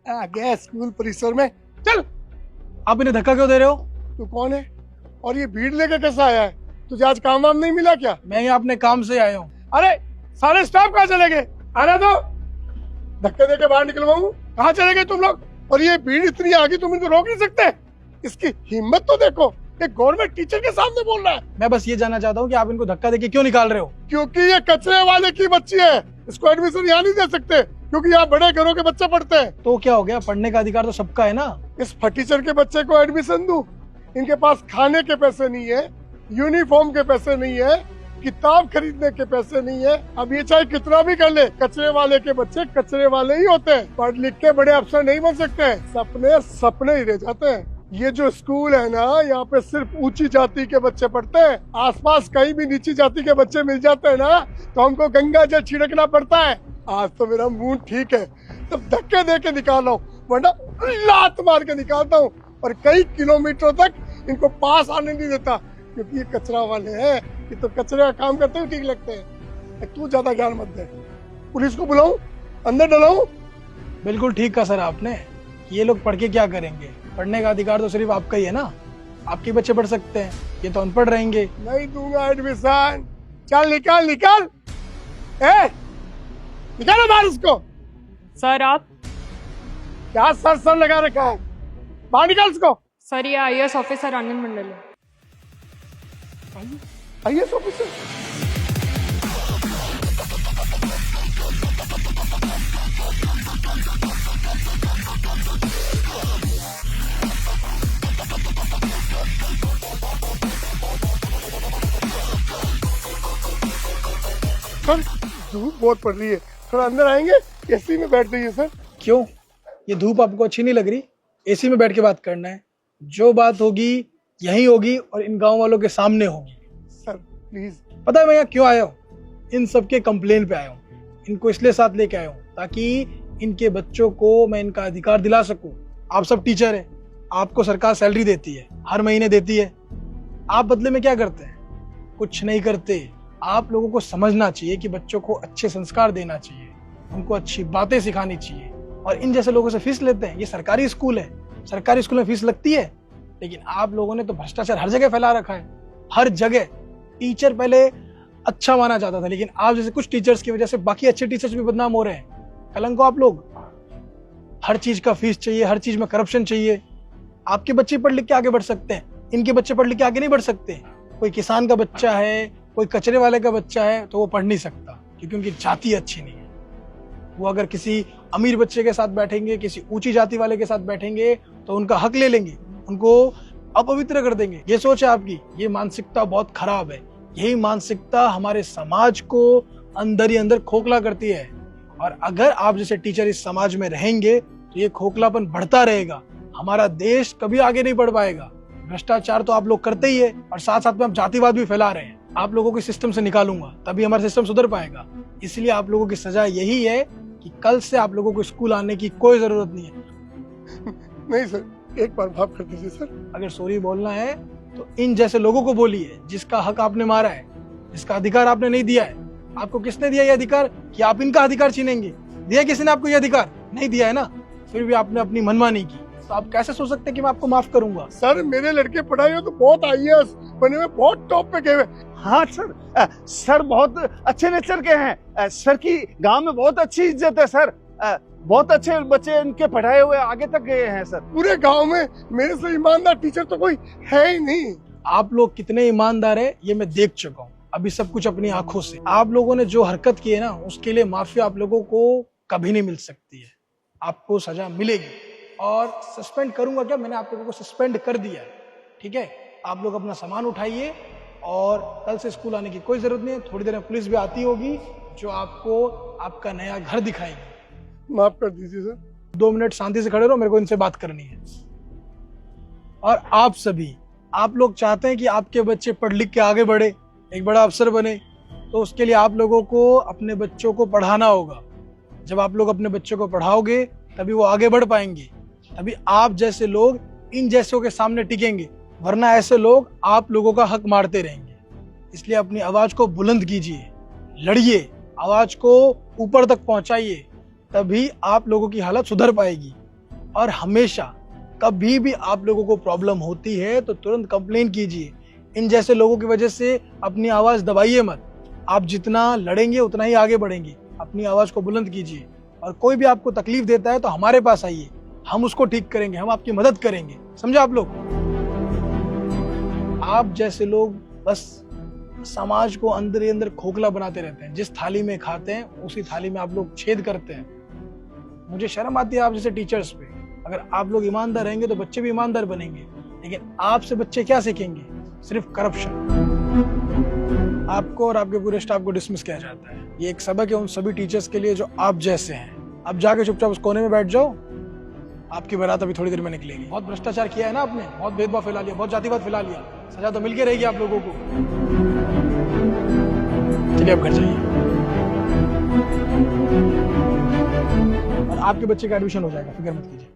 आ गया स्कूल परिसर में। चल। आप इन्हें धक्का क्यों दे रहे हो? तू कौन है और ये भीड़ लेकर कैसा आया है? तुझे आज काम वाम नहीं मिला क्या? मैं यहाँ अपने काम से आया हूँ। अरे सारे स्टाफ कहाँ चले गए? आना तो धक्के दे के बाहर निकलवाऊं। कहाँ चले गए तुम लोग? और ये भीड़ इतनी आगे, तुम इनको रोक नहीं सकते? इसकी हिम्मत तो देखो, एक गवर्नमेंट टीचर के सामने बोल रहा है। मैं बस ये जानना चाहता हूँ कि आप इनको धक्का देके क्यों निकाल रहे हो? क्योंकि ये कचरे वाले की बच्ची है, इसको एडमिशन यहाँ नहीं दे सकते क्योंकि यहाँ बड़े घरों के बच्चे पढ़ते हैं। तो क्या हो गया, पढ़ने का अधिकार तो सबका है ना। इस फटीचर के बच्चे को एडमिशन दूं? इनके पास खाने के पैसे नहीं है, यूनिफॉर्म के पैसे नहीं है, किताब खरीदने के पैसे नहीं है। अब ये चाहे कितना भी कर ले, कचरे वाले के बच्चे कचरे वाले ही होते हैं। पढ़ लिख के बड़े अफसर नहीं बन सकते, सपने सपने ही रह जाते हैं। ये जो स्कूल है ना, यहाँ पे सिर्फ ऊंची जाति के बच्चे पढ़ते हैं। आसपास कहीं भी नीची जाति के बच्चे मिल जाते हैं ना, तो हमको गंगा जल छिड़कना पड़ता है। आज तो मेरा मूड ठीक है, तब धक्के दे के निकाल रहा हूँ, वरना लात मार के निकालता हूँ और कई किलोमीटरों तक इनको पास आने नहीं देता, क्योंकि ये कचरा वाले हैं। ये तो कचरे का काम करते हुए ठीक लगते हैं। तू ज्यादा ज्ञान मत दे। पुलिस को बुलाऊं, अंदर डलाऊं? बिल्कुल ठीक कहा सर आपने। ये लोग पढ़ के क्या करेंगे? पढ़ने का अधिकार तो सिर्फ आपका ही है ना। आपके बच्चे पढ़ सकते हैं, ये तो अनपढ़ रहेंगे। नहीं दूंगा एडमिशन। चल निकाल निकाल, ए निकालो बाहर उसको। सर आप? क्या सर सर लगा रखा है? बाहर निकाल उसको। सर ये IAS ऑफिसर आनंद मंडल है। IAS officer? सर धूप बहुत पड़ रही है, थोड़ा अंदर आएंगे? एसी में बैठ जाइए सर। क्यों, ये धूप आपको अच्छी नहीं लग रही? एसी में बैठ के बात करना है। जो बात होगी यही होगी और इन गांव वालों के सामने होगी। Sir please. पता है मैं यहाँ क्यों आया हूँ? इन सबके कंप्लेन पे आया हूँ। इनको इसलिए साथ लेके आया हूँ ताकि इनके बच्चों को मैं इनका अधिकार दिला सकूं। आप सब टीचर हैं, आपको सरकार सैलरी देती है, हर महीने देती है। आप बदले में क्या करते हैं? कुछ नहीं करते। आप लोगों को समझना चाहिए कि बच्चों को अच्छे संस्कार देना चाहिए, उनको अच्छी बातें सिखानी चाहिए। और इन जैसे लोगों से फीस लेते हैं। ये सरकारी स्कूल है, सरकारी स्कूल में फीस लगती है, लेकिन आप लोगों ने तो भ्रष्टाचार हर जगह फैला रखा है। हर जगह टीचर पहले अच्छा माना जाता था, लेकिन आप जैसे कुछ टीचर्स की वजह से बाकी अच्छे टीचर्स भी बदनाम हो रहे हैं। कलंक हो आप लोग। हर चीज का फीस चाहिए, हर चीज में करप्शन चाहिए। आपके बच्चे पढ़ लिख के आगे बढ़ सकते हैं, इनके बच्चे पढ़ लिख के आगे नहीं बढ़ सकते। कोई किसान का बच्चा है, कोई कचरे वाले का बच्चा है, तो वो पढ़ नहीं सकता क्योंकि उनकी जाति अच्छी नहीं है। वो अगर किसी अमीर बच्चे के साथ बैठेंगे, किसी ऊंची जाति वाले के साथ बैठेंगे, तो उनका हक ले लेंगे, उनको अपवित्र कर देंगे। ये सोच है आपकी, ये मानसिकता बहुत खराब है। यही मानसिकता हमारे समाज को अंदर ही अंदर खोखला करती है। और अगर आप जैसे टीचर इस समाज में रहेंगे तो ये खोखलापन बढ़ता रहेगा। हमारा देश कभी आगे नहीं बढ़ पाएगा। भ्रष्टाचार तो आप लोग करते ही है, और साथ साथ में आप जातिवाद भी फैला रहे हैं। आप लोगों को सिस्टम से निकालूंगा, तभी हमारा सिस्टम सुधर पाएगा। इसलिए आप लोगों की सजा यही है कि कल से आप लोगों को स्कूल आने की कोई जरूरत नहीं है। नहीं सर, एक बार माफ कर दीजिए सर। अगर सॉरी बोलना है तो इन जैसे लोगों को बोलिए, जिसका हक आपने मारा है, जिसका अधिकार आपने नहीं दिया है। आपको किसने दिया ये अधिकार कि आप इनका अधिकार छीनेंगे? दिया किसी ने आपको ये अधिकार? नहीं दिया है ना। फिर भी आपने अपनी मनमानी की, तो आप कैसे सोच सकते हैं कि मैं आपको माफ करूंगा? सर मेरे लड़के पढ़ाई में तो बहुत IAS बने हुए, बहुत टॉप पे गए हुए। हाँ सर, सर बहुत अच्छे नेचर के हैं। सर की गांव में बहुत अच्छी इज्जत है सर। बहुत अच्छे बच्चे इनके पढ़ाए हुए आगे तक गए हैं सर। पूरे गांव में मेरे से ईमानदार टीचर तो कोई है ही नहीं। आप लोग कितने ईमानदार है ये मैं देख चुका हूँ अभी सब कुछ अपनी आंखों से। आप लोगों ने जो हरकत की है ना, उसके लिए माफी आप लोगों को कभी नहीं मिल सकती है। आपको सजा मिलेगी। और सस्पेंड करूंगा क्या? मैंने आप लोगों को सस्पेंड कर दिया है, ठीक है? आप लोग अपना सामान उठाइए और कल से स्कूल आने की कोई जरूरत नहीं है। थोड़ी देर में पुलिस भी आती होगी जो आपको आपका नया घर दिखाएगी। माफ कर दीजिए सर। 2 मिनट शांति से खड़े रहो, मेरे को इनसे बात करनी है। और आप सभी, आप लोग चाहते हैं कि आपके बच्चे पढ़ लिख के आगे बढ़े, एक बड़ा अफसर बने, तो उसके लिए आप लोगों को अपने बच्चों को पढ़ाना होगा। जब आप लोग अपने बच्चों को पढ़ाओगे तभी वो आगे बढ़ पाएंगे, तभी आप जैसे लोग इन जैसों के सामने टिकेंगे, वरना ऐसे लोग आप लोगों का हक मारते रहेंगे। इसलिए अपनी आवाज को बुलंद कीजिए, लड़िए, आवाज को ऊपर तक पहुंचाइए, तभी आप लोगों की हालत सुधर पाएगी। और हमेशा कभी भी आप लोगों को प्रॉब्लम होती है तो तुरंत कंप्लेन कीजिए। इन जैसे लोगों की वजह से अपनी आवाज दबाइए मत। आप जितना लड़ेंगे उतना ही आगे बढ़ेंगे। अपनी आवाज को बुलंद कीजिए और कोई भी आपको तकलीफ देता है तो हमारे पास आइए, हम उसको ठीक करेंगे, हम आपकी मदद करेंगे। समझे आप लोग? आप जैसे लोग बस समाज को अंदर ही अंदर खोखला बनाते रहते हैं। जिस थाली में खाते हैं उसी थाली में आप लोग छेद करते हैं। मुझे शर्म आती है आप जैसे टीचर्स पे। अगर आप लोग ईमानदार रहेंगे तो बच्चे भी ईमानदार बनेंगे, लेकिन आपसे बच्चे क्या सीखेंगे? सिर्फ करप्शन। आपको और आपके पूरे स्टाफ को डिसमिस किया जाता है। ये एक सबक है उन सभी टीचर्स के लिए जो आप जैसे हैं। अब जाके चुपचाप उस कोने में बैठ जाओ, आपकी बारात अभी थोड़ी देर में निकलेगी। बहुत भ्रष्टाचार किया है ना आपने, बहुत भेदभाव फैला लिया, बहुत जातिवाद फैला लिया। सजा तो मिलके रहेगी आप लोगों को। चलिए अब घर जाइए और आपके बच्चे का एडमिशन हो जाएगा, फिक्र मत कीजिए।